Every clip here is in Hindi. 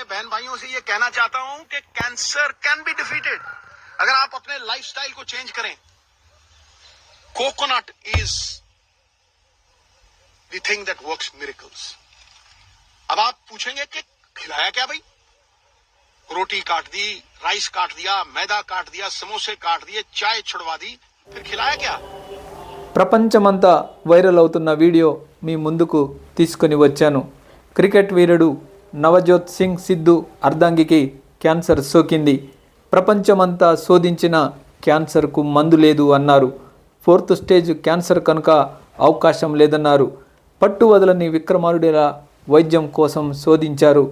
बहन भाइयों से ये कहना चाहता हूं कि कैंसर कैन बी डिफीटेड अगर आप अपने लाइफस्टाइल को चेंज करें। Coconut is the thing that works miracles. अब आप पूछेंगे कि खिलाया क्या भाई? रोटी काट दी, राइस काट दिया, मैदा काट दिया, समोसे काट दिए, चाय छुड़वा दी, फिर खिलाया क्या? ప్రపంచమంతా వైరల్ అవుతున్న వీడియో మీ ముందుకు తీసుకొని వచ్చాను. క్రికెట్ వీరుడు నవజోత్ సింగ్ సిద్ధు అర్ధాంగికి క్యాన్సర్ సోకింది. ప్రపంచమంతా శోధించిన క్యాన్సర్కు మందు లేదు అన్నారు. 4th స్టేజ్ క్యాన్సర్ కనుక అవకాశం లేదన్నారు. పట్టు వదలని విక్రమార్కుడిలా వైద్యం కోసం శోధించారు.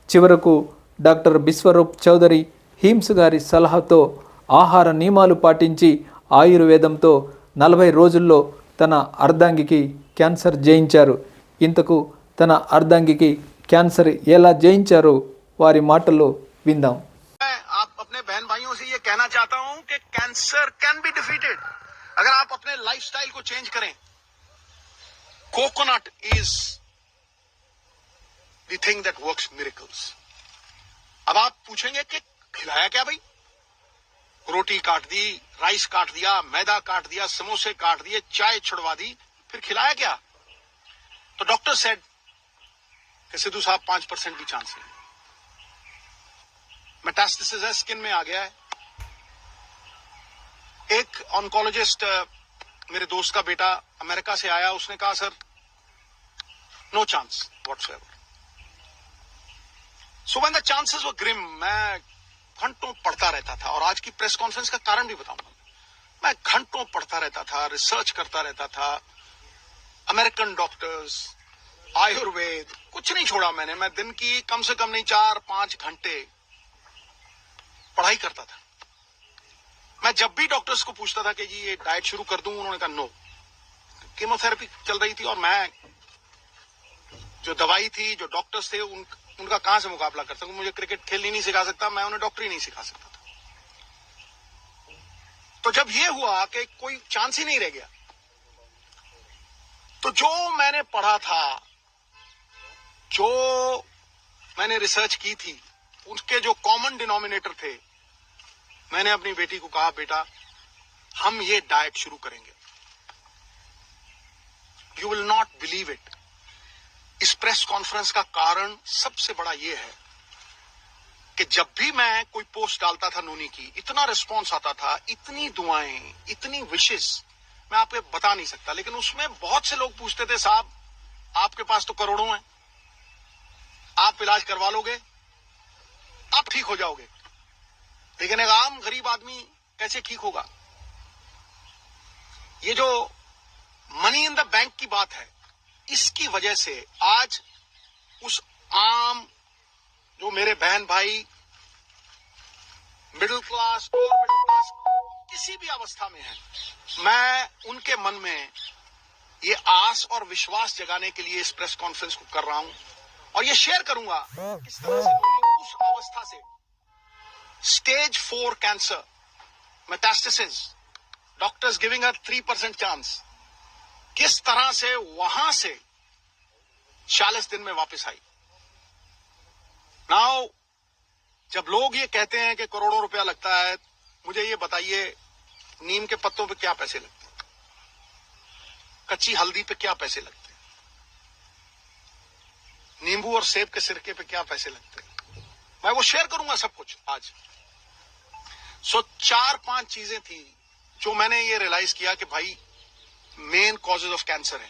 చివరకు డాక్టర్ బిశ్వరూప్ చౌదరి హిమ్స్ గారి సలహాతో ఆహార నియమాలు పాటించి ఆయుర్వేదంతో 40 రోజుల్లో తన అర్ధాంగికి క్యాన్సర్ జయించారు. ఇంతకు తన అర్ధాంగికి క్యాన్సర్ ఎలా జయించారో వారి మాటల్లో విందాం. आप अपने बहन भाइयों से ये कहना चाहता हूं कि कैंसर कैन बी डिफीटेड अगर आप अपने लाइफस्टाइल को चेंज करें। Coconut is the thing that works miracles. अब आप पूछेंगे कि खिलाया क्या भाई? रोटी काट दी, राइस काट दिया, मैदा काट दिया, समोसे काट दिए, चाय छुड़वा दी, फिर खिलाया क्या? तो डॉक्टर सेड कि सिद्धू साहब 5% भी चांस है, मेटास्टेसिस है, स्किन में आ गया है। एक ऑन्कोलॉजिस्ट मेरे दोस्त का बेटा अमेरिका से आया, उसने कहा sir no chance whatsoever. So when the chances were grim, मैं घंटों पढ़ता रहता था और आज की प्रेस कॉन्फ्रेंस का कारण भी बताऊंगा। मैं घंटों पढ़ता रहता था, रिसर्च करता रहता था, अमेरिकन डॉक्टर्स, आयुर्वेद, कुछ नहीं छोड़ा मैंने। मैं दिन की कम से कम नहीं 4-5 घंटे पढ़ाई करता था। मैं जब भी डॉक्टर्स को पूछता था कि जी ये डाइट शुरू कर दूं, उन्होंने कहा नो। कीमोथेरेपी चल रही थी और मैं जो दवाई थी, जो डॉक्टर्स थे, उनका कहां से मुकाबला कर सकूं? मुझे क्रिकेट खेलनी नहीं सिखा सकता, मैं उन्हें डॉक्टरी नहीं सिखा सकता था। तो जब ये हुआ कि कोई चांस ही नहीं रह गया, तो जो मैंने पढ़ा था, जो मैंने रिसर्च की थी, उसके जो कॉमन डिनोमिनेटर थे, मैंने अपनी बेटी को कहा बेटा हम ये डाइट शुरू करेंगे। You will not believe it. इस प्रेस कॉन्फ्रेंस का कारण सबसे बड़ा यह है कि जब भी मैं कोई पोस्ट डालता था नूनी की, इतना रिस्पांस आता था, इतनी दुआएं, इतनी विशेस, मैं आपको बता नहीं सकता। लेकिन उसमें बहुत से लोग पूछते थे साहब आपके पास तो करोड़ों हैं, आप इलाज करवा लोगे, आप ठीक हो जाओगे, लेकिन एक आम गरीब आदमी कैसे ठीक होगा? ये जो मनी इन द बैंक की बात है, इसकी वजह से आज उस आम जो मेरे बहन भाई middle class, lower middle class, किसी भी अवस्था में है, मैं उनके मन में ये आस और विश्वास जगाने के लिए इस प्रेस कॉन्फ्रेंस को कर रहा हूं और ये शेयर करूंगा किस तरह से उस अवस्था से stage 4 cancer, metastasis, doctors giving her 3% chance, किस तरह से वहां से 40 दिन में वापस आई। नाउ जब लोग ये कहते हैं कि करोड़ों रुपया लगता है, मुझे ये बताइए नीम के पत्तों पे क्या पैसे लगते हैं? कच्ची हल्दी पे क्या पैसे लगते हैं? नींबू और सेब के सिरके पे क्या पैसे लगते हैं? मैं वो शेयर करूंगा सब कुछ आज। सो 4-5 चीजें थी जो मैंने ये रियलाइज किया कि भाई मेन कॉजेज ऑफ कैंसर है।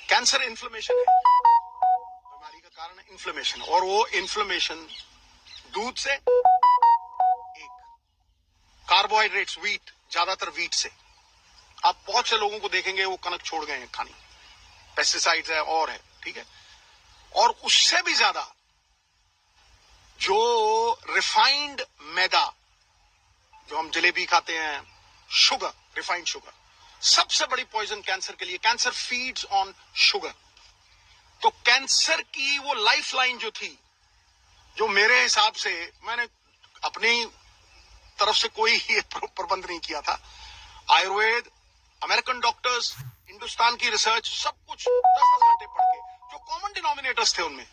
कैंसर इन्फ्लेमेशन है, बीमारी का कारण है इन्फ्लेमेशन, और वो इन्फ्लेमेशन दूध से, एक कार्बोहाइड्रेट्स, वीट, ज्यादातर वीट से। आप बहुत से लोगों को देखेंगे वो कनक छोड़ गए हैं खानी, पेस्टिसाइड्स है और है, ठीक है। और उससे भी ज्यादा जो रिफाइंड मैदा, जो हम जलेबी खाते हैं, शुगर, रिफाइंड शुगर, सबसे बड़ी पॉइजन कैंसर के लिए। Cancer feeds on sugar. तो कैंसर की वो लाइफलाइन जो थी, जो मेरे हिसाब से, मैंने अपनी तरफ से कोई प्रबंध नहीं किया था, आयुर्वेद, अमेरिकन डॉक्टर्स, हिंदुस्तान की रिसर्च, सब कुछ 10-10 घंटे पढ़ के, जो कॉमन डिनोमिनेटर्स थे उनमें,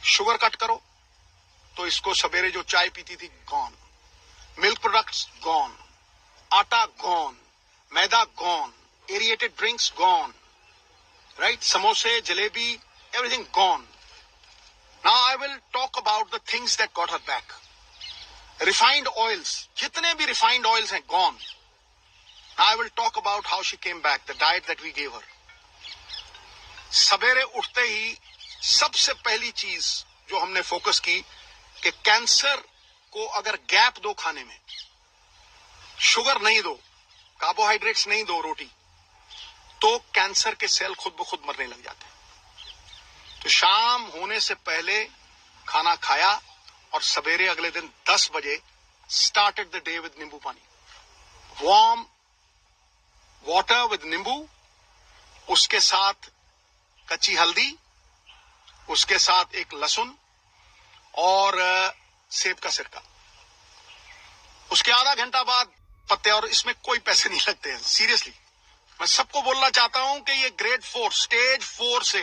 शुगर कट करो तो इसको सवेरे जो चाय पीती थी gone, milk products gone, atta gone, maida gone, aerated drinks gone, right, समोसे, jalebi, everything gone. Now I will talk about the things that got her back. Refined oils, जितने भी refined oils हैं gone. Now I will talk about how she came back, the diet that we gave her. सवेरे उठते ही सबसे पहली चीज जो हमने फोकस की कि कैंसर को अगर गैप दो खाने में, शुगर नहीं दो, कार्बोहाइड्रेट्स नहीं दो रोटी, तो कैंसर के सेल खुद ब खुद मरने लग जाते हैं। तो शाम होने से पहले खाना खाया और सवेरे अगले दिन 10 बजे स्टार्टेड द डे विद नींबू पानी, वार्म वाटर विद नींबू, उसके साथ कच्ची हल्दी, उसके साथ एक लहसुन और सेब का सिरका। उसके आधा घंटा बाद पत्ते, और इसमें कोई पैसे नहीं लगते हैं, सीरियसली मैं सबको बोलना चाहता हूं कि ये ग्रेड 4 स्टेज 4 से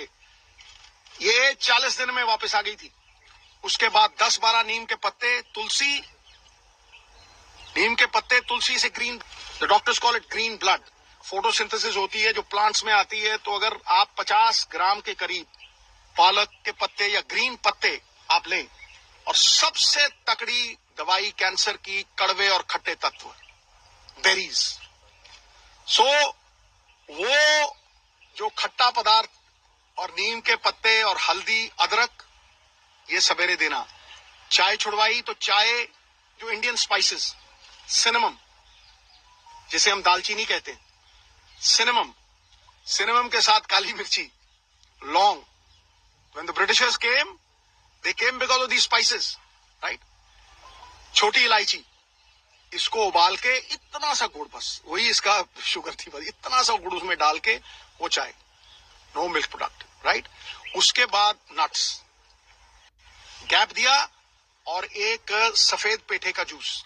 ये 40 दिन में वापस आ गई थी। उसके बाद 10-12 नीम के पत्ते, तुलसी, नीम के पत्ते, तुलसी से green, the doctors call it green blood, photosynthesis होती है जो प्लांट्स में आती है। तो अगर आप 50 ग्राम के करीब पालक के पत्ते या ग्रीन पत्ते आप लें, और सबसे तकड़ी दवाई कैंसर की कड़वे और खट्टे तत्व, बेरीज। सो वो जो खट्टा पदार्थ और नीम के पत्ते और हल्दी, अदरक, ये सवेरे देना। चाय छुड़वाई तो चाय, जो इंडियन स्पाइसेस, सिनेमम जिसे हम दालचीनी कहते हैं, सिनेमम, सिनेमम के साथ काली मिर्ची, लौंग। When the Britishers came, they came because of these spices, right? छोटी इलायची, इसको उबाल के इतना सा गुड़, बस वही इसका शुगर थी, बस इतना सा गुड़ उसमें डाल के वो चाय, नो मिल्क प्रोडक्ट, राइट। उसके बाद नट्स, गैप दिया, और एक सफेद पेठे का जूस,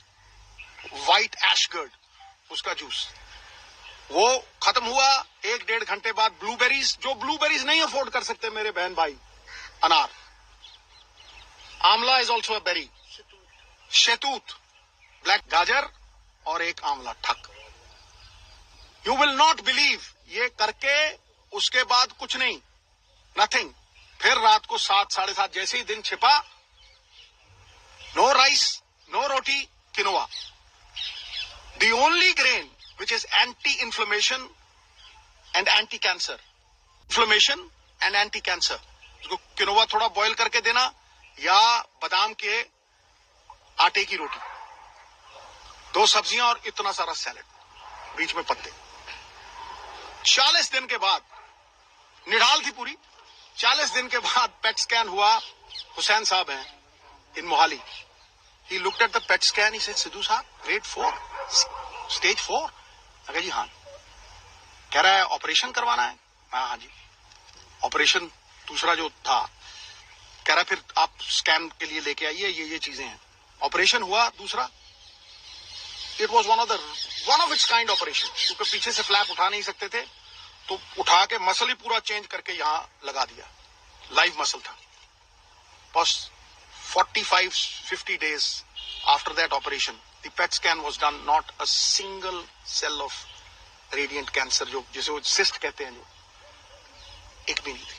व्हाइट एशगर्ड, उसका जूस, वो खत्म हुआ। 1-1.5 घंटे बाद ब्लूबेरीज, जो ब्लूबेरीज नहीं अफोर्ड कर सकते मेरे बहन भाई, अनार, आंवला इज ऑल्सो अ बेरी, शहतूत, ब्लैक गाजर और एक आंवला, ठक। यू विल नॉट बिलीव, ये करके उसके बाद कुछ नहीं, नथिंग। फिर रात को 7-7:30 जैसे ही दिन छिपा, no rice, no roti, quinoa, the only grain which is anti-inflammation and anti-cancer, inflammation and anti-cancer। उसको किनोवा थोड़ा बॉईल करके देना, या बादाम के आटे की रोटी, 2 सब्जियां और इतना सारा सैलेड, बीच में पत्ते। 40 दिन के बाद, निढाल थी पूरी, 40 दिन के बाद पेट स्कैन हुआ। हुसैन साहब हैं in Mohali, he looked at the PET scan, he said, Sidhu साहब ग्रेड 4, स्टेज 4। अगर जी हाँ, कह रहा है ऑपरेशन करवाना है। हाँ जी, ऑपरेशन दूसरा जो था, कह रहा फिर आप स्कैन के लिए लेके आइए, ये चीजें हैं। ऑपरेशन हुआ दूसरा, it was one of its kind operation, क्योंकि पीछे से फ्लैप उठा नहीं सकते थे, तो उठा के मसल ही पूरा चेंज करके यहां लगा दिया, लाइव मसल था। बस 45-50 days after that operation, the PET scan was done, not a single cell of radiant cancer, जो जिसे वो cyst कहते हैं, जो एक भी नहीं थी।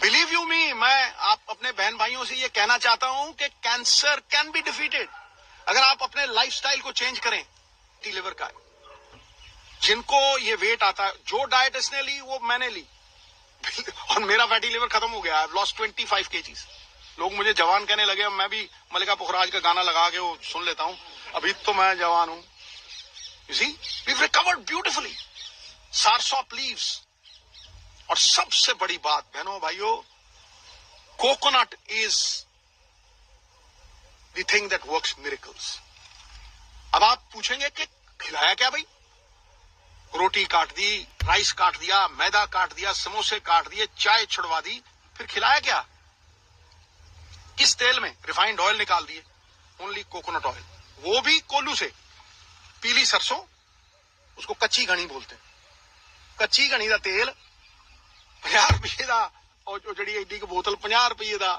Believe you me, मैं आप अपने बहन भाइयों से ये कहना चाहता हूं कि कैंसर कैन बी डिफीटेड अगर आप अपने लाइफस्टाइल को चेंज करें। लीवर का, जिनको ये वेट आता है, जो डाइट इसने ली वो मैंने ली और मेरा फैटी लिवर खत्म हो गया। I have lost 25 kgs। लोग मुझे जवान कहने लगे, मैं भी मल्लिका पुखराज का गाना लगा के वो सुन लेता हूं, अभी तो मैं जवान हूं। You see, we have recovered beautifully, soursop leaves. और सबसे बड़ी बात बहनों भाइयों, coconut is the thing that works miracles. अब आप पूछेंगे कि खिलाया क्या भाई? रोटी काट दी, राइस काट दिया, मैदा काट दिया, समोसे काट दिए, चाय छुड़वा दी, फिर खिलाया क्या? किस तेल में? रिफाइंड ऑयल निकाल दिए, ओनली कोकोनट ऑयल, वो भी कोल्लू से, पीली सरसों, उसको कच्ची घनी बोलते हैं। कच्ची घनी का तेल 50 रुपये का और जड़ी एडी की बोतल 50 रुपये का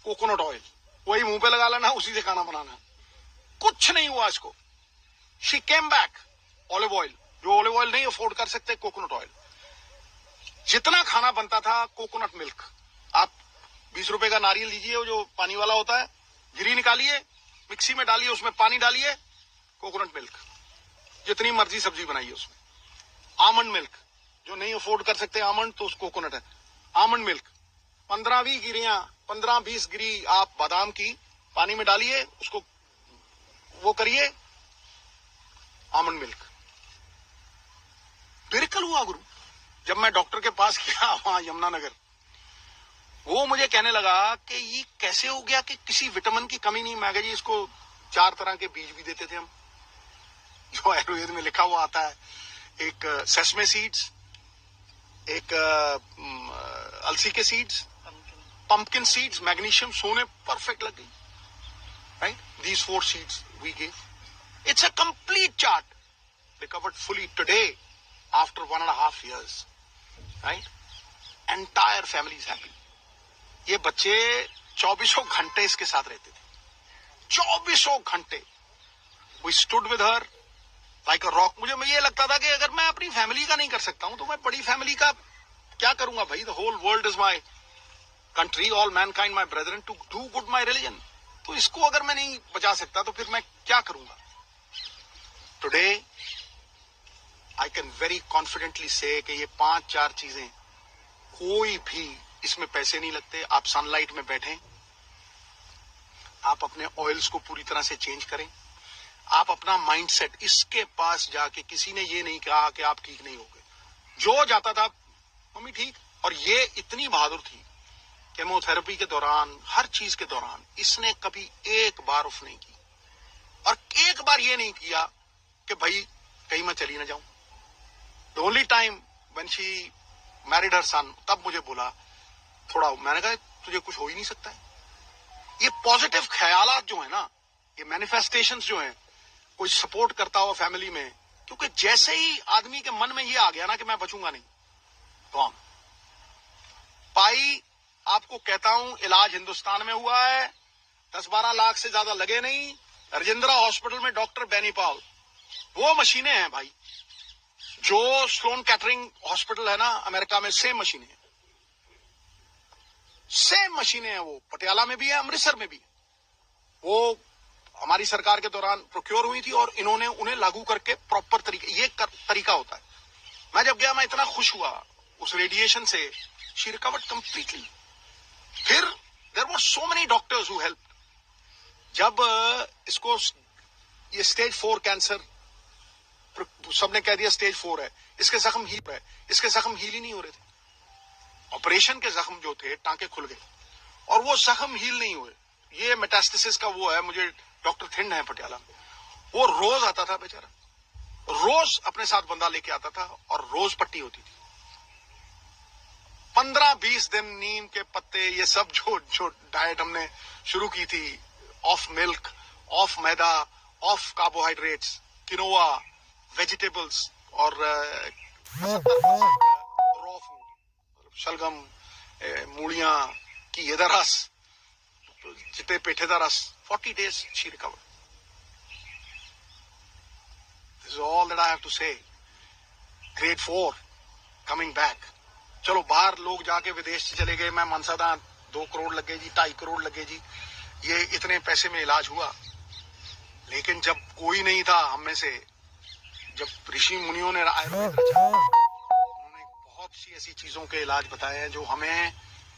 कोकोनट ऑयल, वही मुंह पे लगा लेना, उसी से खाना बनाना। कुछ नहीं हुआ इसको। She came back. Olive oil, जो ऑलिव ऑयल नहीं अफोर्ड कर सकते, कोकोनट ऑयल। जितना खाना बनता था कोकोनट मिल्क। आप 20 रुपए का नारियल लीजिए, वो जो पानी वाला होता है, गिरी निकालिए, मिक्सी में डालिए, उसमें पानी डालिए, कोकोनट मिल्क। जितनी मर्जी सब्जी बनाइए उसमें। आमंड मिल्क, जो नहीं अफोर्ड कर सकते आमंड, तो कोकोनट है। आमंड मिल्क 15-20 गिरियां, 15-20 गिरी आप बादाम की पानी में डालिए, उसको वो करिए, आमंड मिल्क। मिरेकल हुआ गुरु। जब मैं डॉक्टर के पास गया वहां यमुनानगर, वो मुझे कहने लगा कि ये कैसे हो गया कि किसी विटामिन की कमी नहीं। मैं कहा जी इसको 4 तरह के बीज भी देते थे हम, जो आयुर्वेद में लिखा हुआ आता है। एक सेसमे सीड्स, एक अलसी के सीड्स, पंपकिन सीड्स, मैग्नीशियम, सोने परफेक्ट लग गई। Right, these 4 seeds we give. It's a complete chart, recovered fully today after 1.5 years. Right, entire family is happy. ये बच्चे 24 घंटे इसके साथ रहते थे, 24 घंटे। We stood with her like a rock. मुझे ये लगता था कि अगर मैं अपनी फैमिली का नहीं कर सकता हूं तो मैं बड़ी फैमिली का क्या करूंगा भाई। The whole world is my country, all mankind my brethren, to do good my religion. तो इसको अगर मैं नहीं बचा सकता तो फिर मैं क्या करूंगा। Today I can very confidently से कि ये 5-4 चीजें, कोई भी इसमें पैसे नहीं लगते। आप सनलाइट में बैठें, आप अपने ऑयल्स को पूरी तरह से चेंज करें, आप अपना माइंडसेट, इसके पास जाके किसी ने ये नहीं कहा कि आप ठीक नहीं होगे। जो जाता था मम्मी ठीक। और ये इतनी बहादुर थी, केमोथेरेपी के दौरान, हर चीज के दौरान इसने कभी एक बार उफ नहीं की, और एक बार ये नहीं किया कि भाई कहीं मैं चली ना जाऊं। The only time when she married her son, तब मुझे बोला थोड़ा, मैंने कहा तुझे कुछ हो ही नहीं सकता है। ये पॉजिटिव ख्यालात जो है ना, ये मैनिफेस्टेशंस जो हैं, कोई सपोर्ट करता हो फैमिली में, क्योंकि जैसे ही आदमी के मन में ये आ गया ना कि मैं बचूंगा नहीं, तो हम पाई, आपको कहता हूं, इलाज हिंदुस्तान में हुआ है, 10-12 लाख से ज्यादा लगे नहीं। राजेंद्रा हॉस्पिटल में डॉक्टर बेनी पॉल, वो मशीनें हैं भाई, जो स्लोन कैटरिंग हॉस्पिटल है ना अमेरिका में, सेम मशीनें हैं, सेम मशीनें हैं। वो पटियाला में भी है, अमृतसर में भी है। वो हमारी सरकार के दौरान प्रोक्योर हुई थी और इन्होंने उन्हें लागू करके प्रॉपर तरीके, ये तरीका होता है। मैं जब गया, मैं इतना खुश हुआ उस रेडिएशन से। She recovered completely. फिर there were so many doctors who help. जब इसको ये स्टेज 4 कैंसर, सबने कह दिया स्टेज 4 है, इसके जख्म हील है, इसके जख्म हील ही नहीं हो रहे थे। ऑपरेशन के जख्म जो थे, टांके खुल गए और वो जख्म हील नहीं हुए। ये मेटास्टेसिस का वो है। मुझे डॉक्टर थिंड है पटियाला में, वो रोज आता था बेचारा, रोज अपने साथ बंदा लेके आता था और रोज पट्टी होती थी। 15-20 दिन नीम के पत्ते, ये सब जो डाइट हमने शुरू की थी, of milk, of maida, of carbohydrates, quinoa, vegetables और रॉ फूड, शलगम, मूलियां की ये रस, चिट्टे पेठे का रस, 40 days she recovered. This is all that I have to say. Grade 4 coming back. चलो बाहर लोग जाके विदेश से चले गए, मैं मानसा था 2 करोड़ लगे जी, 2.5 करोड़ लगे जी, ये इतने पैसे में इलाज हुआ। लेकिन जब कोई नहीं था हम में से, जब ऋषि मुनियों ने आयुर्वेद रचा, उन्होंने बहुत सी ऐसी चीजों के इलाज बताए हैं जो हमें